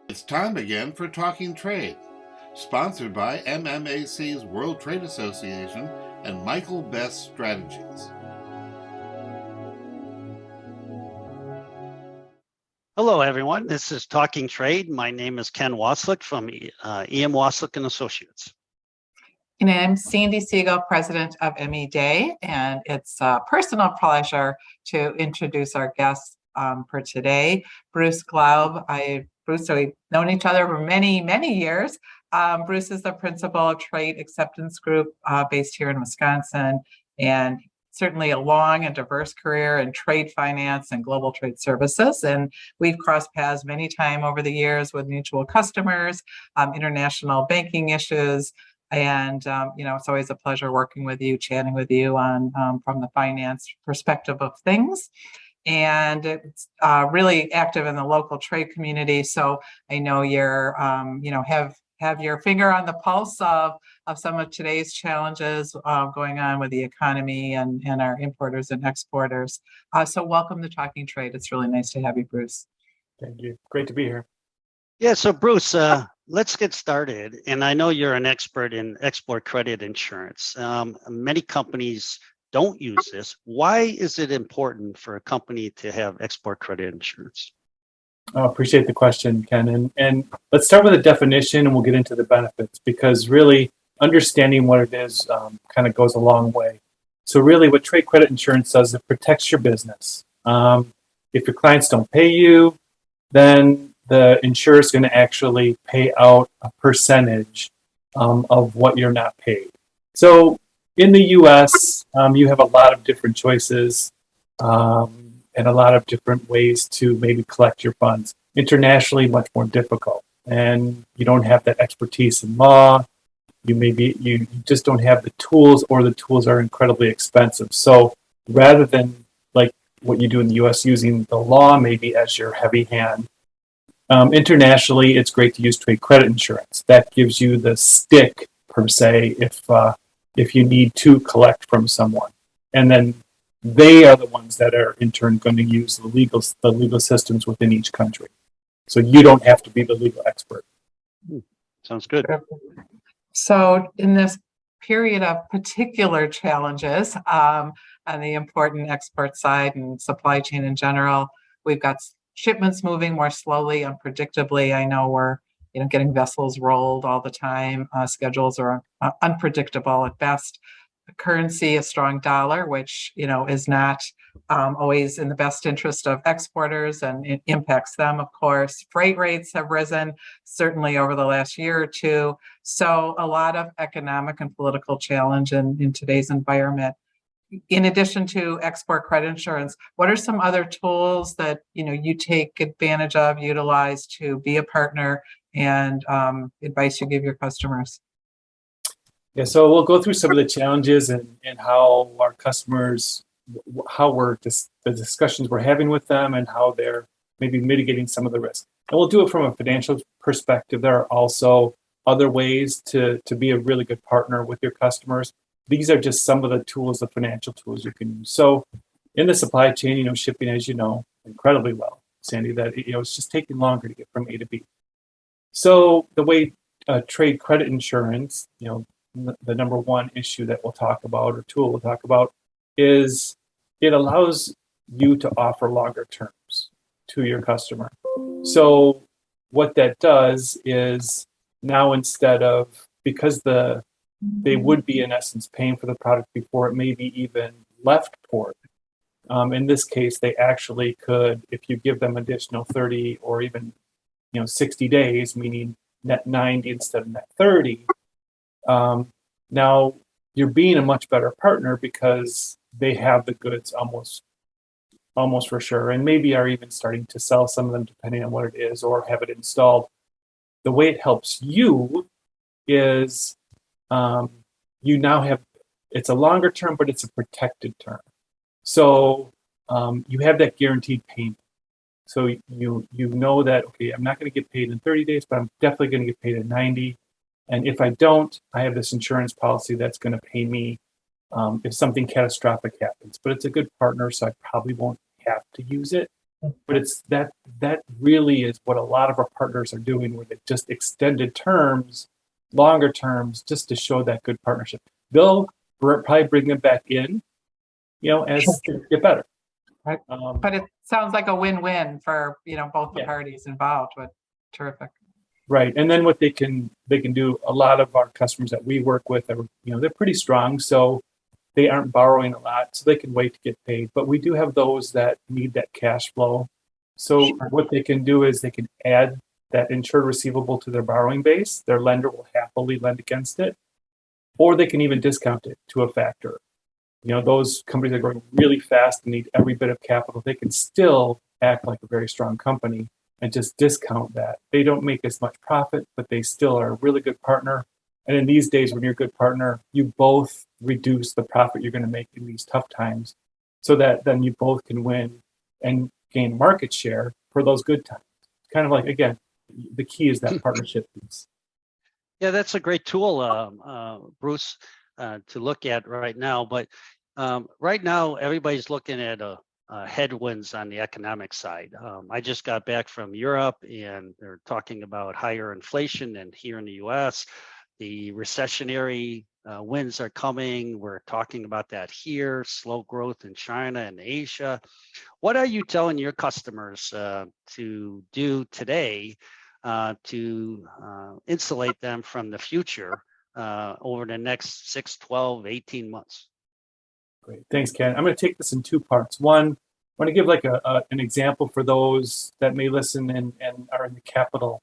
It's time again for Talking Trade, sponsored by MMAC's World Trade Association and Michael Best Strategies. Hello, everyone. This is Talking Trade. My name is Ken Wasylik from EM Wasylik and Associates. And I'm Sandy Siegel, president of ME Day, and it's a personal pleasure to introduce our guests for today. Bruce Glaub. Bruce, we've known each other for many, many years. Bruce is the principal of Trade Acceptance Group based here in Wisconsin, and certainly a long and diverse career in trade finance and global trade services. And we've crossed paths many times over the years with mutual customers, international banking issues. And, it's always a pleasure working with you, chatting with you on from the finance perspective of things. And it's really active in the local trade community. So I know you're, have your finger on the pulse of some of today's challenges going on with the economy and our importers and exporters. So welcome to Talking Trade. It's really nice to have you, Bruce. Thank you. Great to be here. Yeah, so Bruce, let's get started. And I know you're an expert in export credit insurance. Many companies don't use this. Why is it important for a company to have export credit insurance? I appreciate the question, Ken. And let's start with a definition and we'll get into the benefits, because really understanding what it is kind of goes a long way. So really what trade credit insurance does, it protects your business. If your clients don't pay you, then the insurer is going to actually pay out a percentage of what you're not paid. So in the U.S., you have a lot of different choices and a lot of different ways to maybe collect your funds. Internationally, much more difficult, and you don't have that expertise in law. You just don't have the tools, or the tools are incredibly expensive. So rather than like what you do in the U.S., using the law maybe as your heavy hand, internationally, it's great to use trade credit insurance. That gives you the stick, per se, if you need to collect from someone. And then they are the ones that are in turn going to use the legal systems within each country. So you don't have to be the legal expert. Sounds good. So in this period of particular challenges on the important export side and supply chain in general, we've got shipments moving more slowly, unpredictably. I know we're getting vessels rolled all the time. Schedules are unpredictable at best. The currency, a strong dollar, which is not always in the best interest of exporters, and it impacts them, of course. Freight rates have risen, certainly over the last year or two. So a lot of economic and political challenge in today's environment. In addition to export credit insurance, what are some other tools that you take advantage of, utilize to be a partner, and advice you give your customers? Yeah, so we'll go through some of the challenges and how our customers, the discussions we're having with them, and how they're maybe mitigating some of the risk. And we'll do it from a financial perspective. There are also other ways to be a really good partner with your customers. These are just some of the tools, the financial tools you can use. So in the supply chain, shipping, as you know, incredibly well, Sandy, that it's just taking longer to get from A to B. So the way trade credit insurance, the number one issue that we'll talk about, or tool we'll talk about, is it allows you to offer longer terms to your customer. So what that does is now, instead of, because they would be in essence paying for the product before it may be even left port. In this case, they actually could, if you give them additional 30 or even 60 days, meaning net 90 instead of net 30. Now you're being a much better partner because they have the goods almost for sure, and maybe are even starting to sell some of them depending on what it is, or have it installed. The way it helps you is you now have, it's a longer term, but it's a protected term. So you have that guaranteed payment. So you know that, okay, I'm not going to get paid in 30 days, but I'm definitely going to get paid in 90. And if I don't, I have this insurance policy that's going to pay me if something catastrophic happens. But it's a good partner, so I probably won't have to use it. But it's that really is what a lot of our partners are doing, where they just extended terms, longer terms, just to show that good partnership. They'll probably bring them back in, as things get better. Right. But it sounds like a win-win for, both the Yeah. parties involved. But terrific. Right. And then what they can do, a lot of our customers that we work with are, they're pretty strong, so they aren't borrowing a lot, so they can wait to get paid. But we do have those that need that cash flow. So what they can do is they can add that insured receivable to their borrowing base. Their lender will happily lend against it, or they can even discount it to a factor. Those companies that are growing really fast and need every bit of capital, they can still act like a very strong company and just discount that. They don't make as much profit, but they still are a really good partner. And in these days, when you're a good partner, you both reduce the profit you're going to make in these tough times, so that then you both can win and gain market share for those good times. Kind of like, again, the key is that partnership piece. Yeah, that's a great tool, Bruce, to look at right now. But right now, everybody's looking at headwinds on the economic side. I just got back from Europe, and they're talking about higher inflation. And here in the U.S., the recessionary winds are coming. We're talking about that here, slow growth in China and Asia. What are you telling your customers to do today to insulate them from the future over the next 6, 12, 18 months? Great. Thanks, Ken. I'm going to take this in two parts. One, I want to give like an example for those that may listen and are in the capital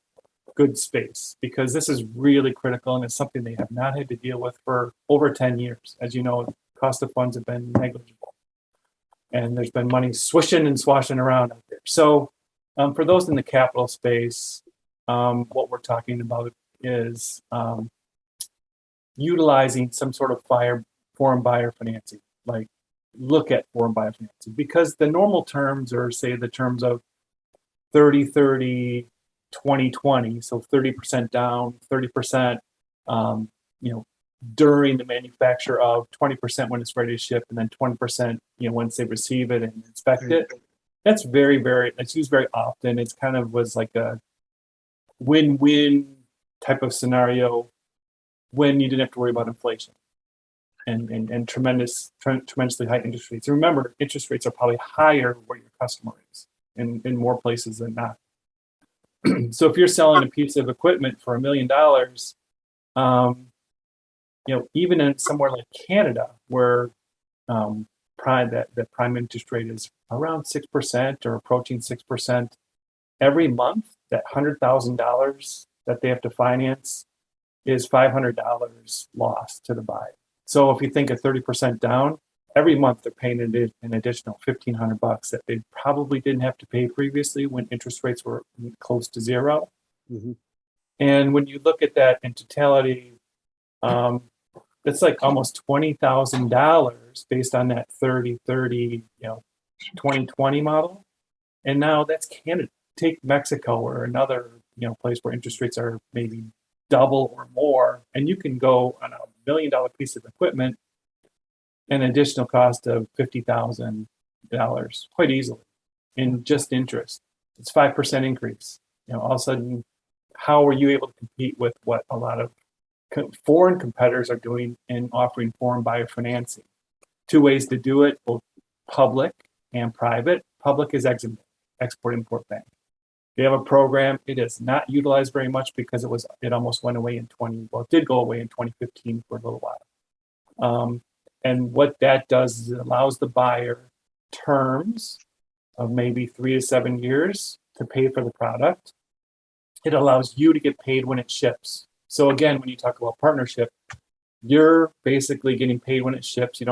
goods space, because this is really critical and it's something they have not had to deal with for over 10 years. As you know, cost of funds have been negligible, and there's been money swishing and swashing around out there. So for those in the capital space, what we're talking about is utilizing some sort of foreign buyer financing. Like, look at foreign buyer financing, because the normal terms are, say, the terms of 30-30, 20-20, so 30% down, 30%, during the manufacture of, 20% when it's ready to ship, and then 20%, once they receive it and inspect it. That's it's used very often. It's kind of was like a win-win type of scenario when you didn't have to worry about inflation and tremendously high interest rates. And remember, interest rates are probably higher where your customer is in more places than not. So if you're selling a piece of equipment for $1 million, even in somewhere like Canada, where the prime interest rate is around 6% or approaching 6%, every month that $100,000 that they have to finance is $500 lost to the buyer. So if you think of 30% down, every month they're paying an additional $1,500 that they probably didn't have to pay previously when interest rates were close to zero. Mm-hmm. And when you look at that in totality, it's like almost $20,000 based on that 30-30, 2020 model. And now that's Canada. Take Mexico or another, place where interest rates are maybe double or more, and you can go on $1 million piece of equipment an additional cost of $50,000 quite easily in just interest. It's 5% increase. All of a sudden, how are you able to compete with what a lot of foreign competitors are doing in offering foreign buyer financing? Two ways to do it, both public and private. Public is Export-Import Bank. They have a program. It is not utilized very much because it almost went away it did go away in 2015 for a little while. And what that does is it allows the buyer terms of maybe 3 to 7 years to pay for the product. It allows you to get paid when it ships. So again, when you talk about partnership, you're basically getting paid when it ships. You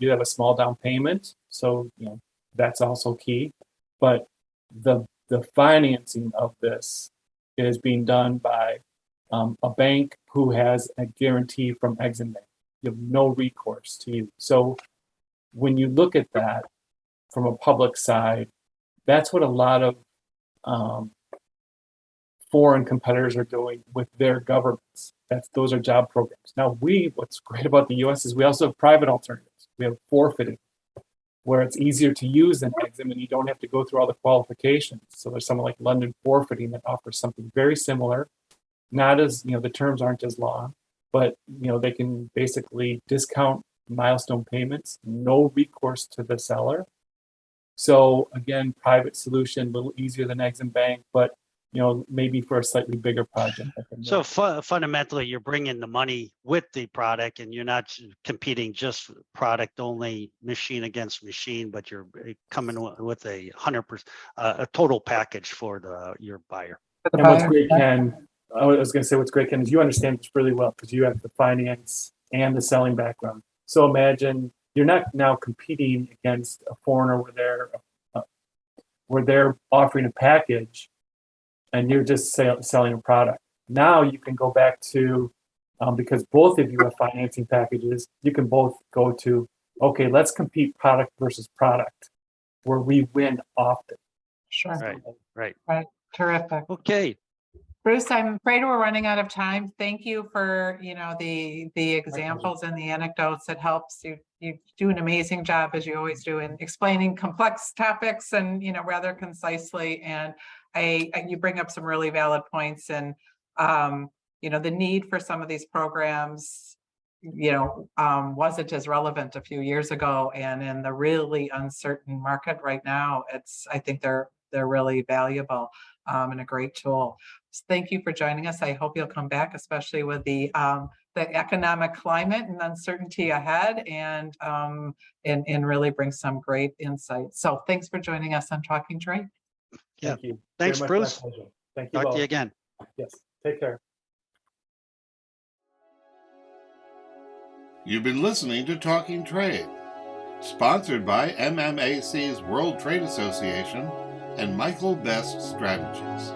have a small down payment. So, that's also key. But the financing of this is being done by a bank who has a guarantee from Exim Bank. You have no recourse to you. So when you look at that from a public side, that's what a lot of foreign competitors are doing with their governments. Those are job programs. Now what's great about the US is we also have private alternatives. We have forfeiting. where it's easier to use than Exim and you don't have to go through all the qualifications. So there's someone like London Forfeiting that offers something very similar, not as, the terms aren't as long, but, they can basically discount milestone payments, no recourse to the seller. So again, private solution, a little easier than Exim Bank, but maybe for a slightly bigger project. So fundamentally, you're bringing the money with the product, and you're not competing just product only, machine against machine, but you're coming with a 100%, a total package for your buyer. And what's great, Ken, I was going to say what's great, Ken, is you understand this really well because you have the finance and the selling background. So imagine you're not now competing against a foreigner where they're offering a package and you're just selling a product. Now you can go back to, because both of you have financing packages, you can both go to, okay, let's compete product versus product where we win often. Sure. Right. Terrific. Okay. Bruce, I'm afraid we're running out of time. Thank you for, the examples and the anecdotes. It helps. You do an amazing job, as you always do, in explaining complex topics and, rather concisely. And you bring up some really valid points. And, the need for some of these programs, wasn't as relevant a few years ago. And in the really uncertain market right now, I think they're really valuable and a great tool. Thank you for joining us. I hope you'll come back, especially with the economic climate and uncertainty ahead, and really bring some great insights. So thanks for joining us on Talking Trade. Yeah. Thank you. Thanks, Very much Bruce. my pleasure. Thank you. Talk to you again. Yes. Take care. You've been listening to Talking Trade, sponsored by MMAC's World Trade Association and Michael Best Strategies.